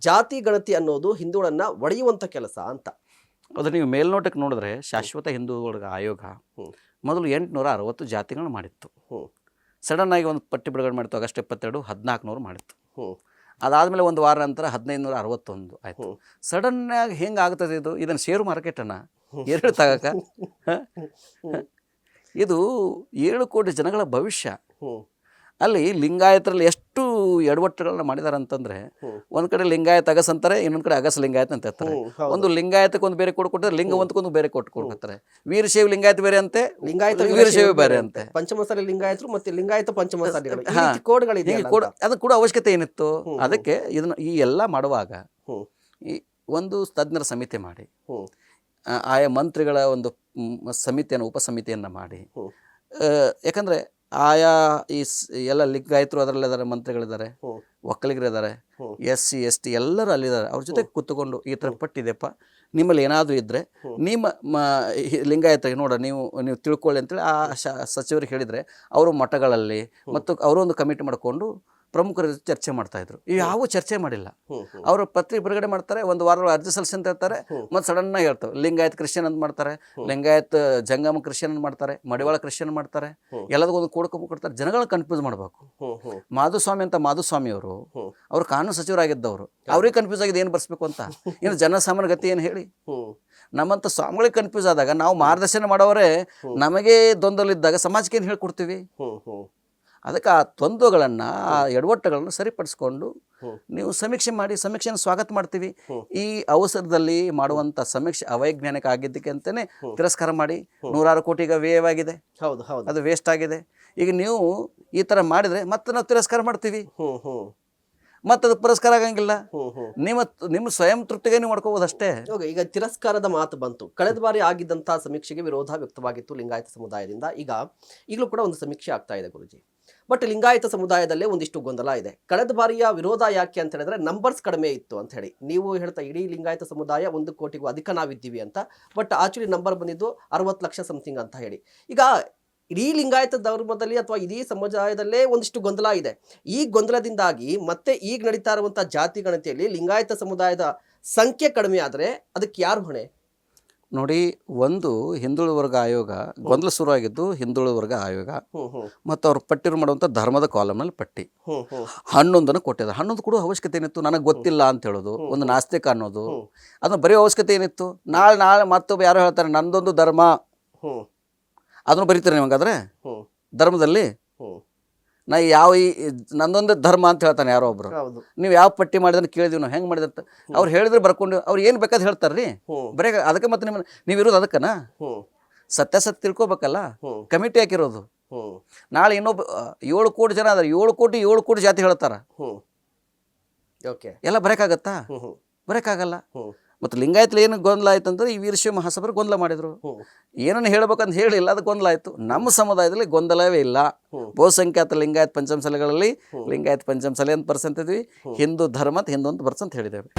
ಜಾತಿ ಗಣತಿ ಅನ್ನೋದು ಹಿಂದೂಗಳನ್ನ ಒಡೆಯುವಂತ ಕೆಲಸ ಅಂತ. ಅದು ನೀವು ಮೇಲ್ನೋಟಕ್ಕೆ ನೋಡಿದ್ರೆ ಶಾಶ್ವತ ಹಿಂದೂಗಳ ಆಯೋಗ ಮೊದಲು 860 ಜಾತಿಗಳನ್ನ ಮಾಡಿತ್ತು. ಸಡನ್ ಆಗಿ ಒಂದು ಪಟ್ಟಿ ಬಿಡುಗಡೆ ಮಾಡಿತ್ತು ಆಗಸ್ಟ್ 22 1400 ಮಾಡಿತ್ತು. ಅದಾದಮೇಲೆ ಒಂದು ವಾರ ನಂತರ 1561 ಆಯಿತು. ಸಡನ್ನಾಗಿ ಹೆಂಗೆ ಆಗ್ತದೆ ಇದನ್ನು ಷೇರು ಮಾರ್ಕೆಟನ್ನು ಎರಡು ತಗಕ ಇದು 7 ಕೋಟಿ ಜನಗಳ ಭವಿಷ್ಯ. ಅಲ್ಲಿ ಲಿಂಗಾಯತರಲ್ಲಿ ಎಷ್ಟು ಎಡವಟ್ಟುಗಳನ್ನ ಮಾಡಿದ್ದಾರೆ ಅಂತಂದರೆ, ಒಂದು ಕಡೆ ಲಿಂಗಾಯತ ಅಗಸ್ ಅಂತಾರೆ, ಇನ್ನೊಂದು ಕಡೆ ಅಗಸ್ ಲಿಂಗಾಯತ ಅಂತ ಹೇಳ್ತಾರೆ. ಒಂದು ಲಿಂಗಾಯತಕ್ಕೆ ಒಂದು ಬೇರೆ ಕೊಡ್ತಾರೆ, ಲಿಂಗವಂತಕ್ಕೊಂದು ಬೇರೆ ಕೊಡ್ತಾರೆ. ವೀರಶೈವ ಲಿಂಗಾಯತ ಬೇರೆ ಅಂತೆ, ಲಿಂಗಾಯತ ವೀರಶೈವ ಬೇರೆ ಅಂತೆ, ಪಂಚಮಸಾಲಿ ಲಿಂಗಾಯತರು ಮತ್ತು ಲಿಂಗಾಯತ ಪಂಚಮಸಾಲಿಗಳು ಅದು ಕೂಡ ಅವಶ್ಯಕತೆ ಏನಿತ್ತು. ಅದಕ್ಕೆ ಇದನ್ನು ಈ ಎಲ್ಲ ಮಾಡುವಾಗ ಈ ಒಂದು ತಜ್ಞರ ಸಮಿತಿ ಮಾಡಿ, ಆಯಾ ಮಂತ್ರಿಗಳ ಒಂದು ಸಮಿತಿಯನ್ನು ಉಪಸಮಿತಿಯನ್ನು ಮಾಡಿ, ಯಾಕಂದರೆ ಆಯಾ ಈ ಎಲ್ಲ ಲಿಂಗಾಯತರು ಅದರಲ್ಲಿದ್ದಾರೆ, ಮಂತ್ರಿಗಳಿದ್ದಾರೆ, ಒಕ್ಕಲಿಗರಿದ್ದಾರೆ, SC ST ಎಲ್ಲರೂ ಅಲ್ಲಿದ್ದಾರೆ. ಅವ್ರ ಜೊತೆ ಕೂತ್ಕೊಂಡು ಈ ಥರ ಪಟ್ಟಿದೆಪ್ಪ, ನಿಮ್ಮಲ್ಲಿ ಏನಾದರೂ ಇದ್ದರೆ ನಿಮ್ಮ ಲಿಂಗಾಯತರಿಗೆ ನೋಡ ನೀವು ತಿಳ್ಕೊಳ್ಳಿ ಅಂತೇಳಿ ಆ ಸಚಿವರಿಗೆ ಹೇಳಿದರೆ, ಅವರು ಮಠಗಳಲ್ಲಿ ಮತ್ತು ಅವರೊಂದು ಕಮಿಟಿ ಮಾಡಿಕೊಂಡು ಪ್ರಮುಖರ ಜೊತೆ ಚರ್ಚೆ ಮಾಡ್ತಾಯಿದ್ರು. ಯಾವ ಚರ್ಚೆ ಮಾಡಿಲ್ಲ. ಅವರು ಪತ್ರಿಕೆ ಬಿಡುಗಡೆ ಮಾಡ್ತಾರೆ, ಒಂದು ವಾರ ಅರ್ಜಿ ಸಲ್ಲಿಸಿ ಅಂತ ಹೇಳ್ತಾರೆ, ಮತ್ತು ಸಡನ್ನಾಗಿ ಹೇಳ್ತಾರೆ ಲಿಂಗಾಯತ್ ಕ್ರಿಶ್ಚಿಯನ್ ಅಂತ ಮಾಡ್ತಾರೆ, ಲಿಂಗಾಯತ್ ಜಂಗಮ ಕ್ರಿಶ್ಚಿಯನ್ ಅಂತ ಮಾಡ್ತಾರೆ, ಮಡಿವಾಳ ಕ್ರಿಶ್ಚಿಯನ್ ಮಾಡ್ತಾರೆ, ಎಲ್ಲದಕ್ಕೊಂದು ಕೊಡ್ತಾರೆ. ಜನಗಳನ್ನ ಕನ್ಫ್ಯೂಸ್ ಮಾಡಬೇಕು. ಮಾಧುಸ್ವಾಮಿ ಅಂತ ಮಾಧುಸ್ವಾಮಿ ಅವರು ಕಾನೂನು ಸಚಿವರಾಗಿದ್ದವರು, ಅವ್ರಿಗೆ ಕನ್ಫ್ಯೂಸ್ ಆಗಿದೆ ಏನು ಬರ್ಸ್ಬೇಕು ಅಂತ. ಇನ್ನು ಜನಸಾಮಾನ್ಯ ಗತಿ ಏನು ಹೇಳಿ. ನಮ್ಮಂಥ ಸ್ವಾಮಿಗಳಿಗೆ ಕನ್ಫ್ಯೂಸ್ ಆದಾಗ ನಾವು ಮಾರ್ಗದರ್ಶನ ಮಾಡೋವರೇ ನಮಗೆ ದ್ವಂದ್ವಲಿದ್ದಾಗ ಸಮಾಜಕ್ಕೆ ಏನು ಹೇಳ್ಕೊಡ್ತೀವಿ. ಅದಕ್ಕೆ ಆ ದ್ವಂದ್ವಗಳನ್ನು, ಆ ಎಡವಟ್ಟುಗಳನ್ನು ಸರಿಪಡಿಸ್ಕೊಂಡು ನೀವು ಸಮೀಕ್ಷೆ ಮಾಡಿ, ಸಮೀಕ್ಷೆಯನ್ನು ಸ್ವಾಗತ ಮಾಡ್ತೀವಿ. ಈ ಅವಸರದಲ್ಲಿ ಮಾಡುವಂಥ ಸಮೀಕ್ಷೆ ಅವೈಜ್ಞಾನಿಕ ಆಗಿದ್ದಕ್ಕೆ ಅಂತಲೇ ತಿರಸ್ಕಾರ ಮಾಡಿ 106 ಕೋಟಿ ಈಗ ವ್ಯಯವಾಗಿದೆ. ಅದು ವೇಸ್ಟ್ ಆಗಿದೆ. ಈಗ ನೀವು ಈ ಥರ ಮಾಡಿದರೆ ಮತ್ತೆ ನಾವು ತಿರಸ್ಕಾರ ಮಾಡ್ತೀವಿ, ಮತ್ತು ಅದು ಪುರಸ್ಕಾರ ಆಗಂಗಿಲ್ಲ. ನಿಮ್ಮ ಸ್ವಯಂ ತೃಪ್ತಿಗೆ ನೀವು ಮಾಡ್ಕೋಬೋದು ಅಷ್ಟೇ. ಈಗ ತಿರಸ್ಕಾರದ ಮಾತು ಬಂತು. ಕಳೆದ ಬಾರಿ ಆಗಿದ್ದಂತಹ ಸಮೀಕ್ಷೆಗೆ ವಿರೋಧ ವ್ಯಕ್ತವಾಗಿತ್ತು ಲಿಂಗಾಯತ ಸಮುದಾಯದಿಂದ. ಈಗಲೂ ಕೂಡ ಒಂದು ಸಮೀಕ್ಷೆ ಆಗ್ತಾ ಇದೆ ಗುರುಜಿ. ಬಟ್ ಲಿಂಗಾಯತ ಸಮುದಾಯದಲ್ಲೇ ಒಂದಿಷ್ಟು ಗೊಂದಲ ಇದೆ. ಕಳೆದ ಬಾರಿಯ ವಿರೋಧ ಯಾಕೆ ಅಂತ ಹೇಳಿದ್ರೆ ನಂಬರ್ಸ್ ಕಡಿಮೆ ಇತ್ತು ಅಂತ ಹೇಳಿ ನೀವು ಹೇಳ್ತಾ, ಇಡೀ ಲಿಂಗಾಯತ ಸಮುದಾಯ 1 ಕೋಟಿಗೂ ಅಧಿಕ ನಾವಿದ್ದೀವಿ ಅಂತ. ಬಟ್ ಆಕ್ಚುಲಿ ನಂಬರ್ ಬಂದಿದ್ದು 60 ಲಕ್ಷ ಸಮಥಿಂಗ್ ಅಂತ ಹೇಳಿ. ಈಗ ಇಡೀ ಲಿಂಗಾಯತ ಧರ್ಮದಲ್ಲಿ ಅಥವಾ ಇಡೀ ಸಮುದಾಯದಲ್ಲೇ ಒಂದಿಷ್ಟು ಗೊಂದಲ ಇದೆ. ಈ ಗೊಂದಲದಿಂದಾಗಿ ಮತ್ತೆ ಈಗ ನಡೀತಾ ಇರುವಂತಹ ಜಾತಿ ಗಣತಿಯಲ್ಲಿ ಲಿಂಗಾಯತ ಸಮುದಾಯದ ಸಂಖ್ಯೆ ಕಡಿಮೆ ಆದರೆ ಅದಕ್ಕೆ ಯಾರು ಹೊಣೆ? ನೋಡಿ, ಒಂದು ಹಿಂದುಳಿದ ವರ್ಗ ಆಯೋಗ ಗೊಂದಲ ಶುರುವಾಗಿದ್ದು ಹಿಂದುಳಿದ ವರ್ಗ ಆಯೋಗ, ಮತ್ತು ಅವ್ರು ಪಟ್ಟಿರು ಮಾಡುವಂಥ ಧರ್ಮದ ಕಾಲಮ್ನಲ್ಲಿ ಪಟ್ಟಿ 11 ಕೊಟ್ಟಿದ್ದಾರೆ. 11 ಕೂಡ ಅವಶ್ಯಕತೆ ಏನಿತ್ತು? ನನಗೆ ಗೊತ್ತಿಲ್ಲ ಅಂತ ಹೇಳೋದು, ಒಂದು ನಾಸ್ತಿಕ ಅನ್ನೋದು, ಅದನ್ನ ಬರೀ ಅವಶ್ಯಕತೆ ಏನಿತ್ತು? ನಾಳೆ ಮತ್ತೊಬ್ಬ ಯಾರೋ ಹೇಳ್ತಾರೆ ನಂದೊಂದು ಧರ್ಮ, ಅದನ್ನು ಬರೀತಾರೆ ನಿಮಗಾದ್ರೆ ಧರ್ಮದಲ್ಲಿ. ನಾ ನಂದೊಂದು ಧರ್ಮ ಅಂತ ಹೇಳ್ತಾನೆ ಯಾರೋ ಒಬ್ರು. ನೀವು ಯಾವ ಪಟ್ಟಿ ಮಾಡಿದ್ರೆ ಕೇಳಿದೀವಿ ನಾವು, ಹೆಂಗೆ ಮಾಡಿದಂತ ಅವ್ರು ಹೇಳಿದ್ರೆ ಬರ್ಕೊಂಡು ಅವ್ರು ಏನು ಬೇಕಾದ್ರೆ ಹೇಳ್ತಾರ್ರಿ. ಬರೀ ಅದಕ್ಕೆ ಮತ್ತೆ ನೀವು ಇರೋದು ಅದಕ್ಕನ ಸತ್ಯಾಸತ್ಯ ತಿಳ್ಕೊಬೇಕಲ್ಲ. ಕಮಿಟಿ ಹಾಕಿರೋದು. ನಾಳೆ ಇನ್ನೊಬ್ಬ 7 ಕೋಟಿ ಜನ ಅದಾರೆ, 7 ಕೋಟಿ ಜಾತಿ ಹೇಳ್ತಾರ. ಎಲ್ಲ ಬರೋಕ್ಕಾಗತ್ತಾ? ಬರೋಕ್ಕಾಗಲ್ಲ. ಮತ್ತು ಲಿಂಗಾಯತಲ್ಲಿ ಏನು ಗೊಂದಲ ಆಯ್ತು ಅಂತಂದ್ರೆ ಈ ವೀರಶೈವ ಮಹಾಸಭರು ಗೊಂದಲ ಮಾಡಿದ್ರು. ಏನನ್ನು ಹೇಳ್ಬೇಕಂತ ಹೇಳಿಲ್ಲ, ಅದು ಗೊಂದಲ ಆಯಿತು. ನಮ್ಮ ಸಮುದಾಯದಲ್ಲಿ ಗೊಂದಲವೇ ಇಲ್ಲ. ಬಹುಸಂಖ್ಯಾತ ಲಿಂಗಾಯತ್ ಪಂಚಮಸಾಲಿಗಳಲ್ಲಿ ಲಿಂಗಾಯತ್ ಪಂಚಮಸಾಲಿ ಅಂತ ಬರ್ಸಂತಿದ್ವಿ, ಹಿಂದೂ ಧರ್ಮ ಹಿಂದೂ ಅಂತ ಬರ್ಸಂತ ಹೇಳಿದ್ದೇವೆ.